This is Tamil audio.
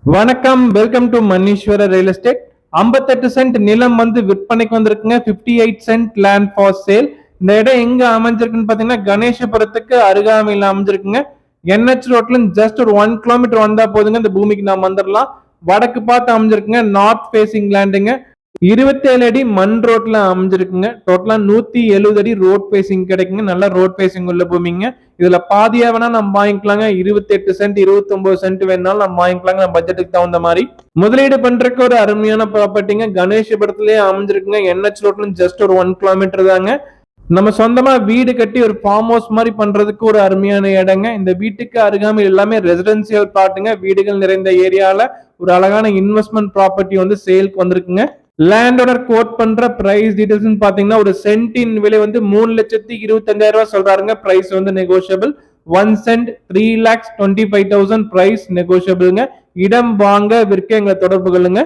வணக்கம், welcome to Manneeswara real estate. 58 cent நிலம் வந்து விற்பனைக்கு வந்திருக்குங்க. 58 சென்ட் லேண்ட் ஃபார் சேல். இந்த இடம் எங்க அமைஞ்சிருக்குன்னு பாத்தீங்கன்னா கணேசபுரத்துக்கு அருகாமையில் அமைஞ்சிருக்குங்க. NH ரோட்ல ஜஸ்ட் ஒரு 1 கிலோமீட்டர் வந்தா போதுங்க இந்த பூமிக்கு நாம் வந்துடலாம். வடக்கு பார்த்து அமைஞ்சிருக்குங்க. North facing லேண்டுங்க. 27 அடி மண் ரோட்ல அமைஞ்சிருக்குங்க. டோட்டலா 170 அடி ரோட் பேசிங் கிடைக்குங்க. நல்ல ரோட் பேசிங் உள்ள பூமிங்க. இதுல பாதியா வேணா நம்ம வாங்கிக்கலாங்க. 28 சென்ட் 29 சென்ட் வேணாலும் நம்ம வாங்கிக்கலாங்க நம்ம பட்ஜெட்டுக்கு தகுந்த மாதிரி. முதலீடு பண்றதுக்கு ஒரு அருமையான ப்ராப்பர்ட்டிங்க. கணேசபுரத்திலேயே அமைஞ்சிருக்குங்க. NH ரோட்ல ஜஸ்ட் ஒரு 1 கிலோமீட்டர் தாங்க. நம்ம சொந்தமா வீடு கட்டி ஒரு ஃபார்ம் ஹவுஸ் மாதிரி பண்றதுக்கு ஒரு அருமையான இடங்க. இந்த வீட்டுக்கு அருகாமையில் எல்லாமே ரெசிடென்சியல் பிளாட்டுங்க. வீடுகள் நிறைந்த ஏரியால ஒரு அழகான இன்வெஸ்ட்மெண்ட் ப்ராப்பர்ட்டி வந்து சேலுக்கு வந்திருக்குங்க. லேண்டோட கோட் பண்ற பிரைஸ் டீடைல்ஸ் பாத்தீங்கன்னா ஒரு சென்டின் விலை வந்து 3,25,000 சொல்றாருங்க. பிரைஸ் வந்து நெகோஷியபிள். 1 send 3,25,000 price நெகோஷியபிள்ங்க. இடம் வாங்க விற்க எங்களை தொடர்பு கொள்ளுங்க.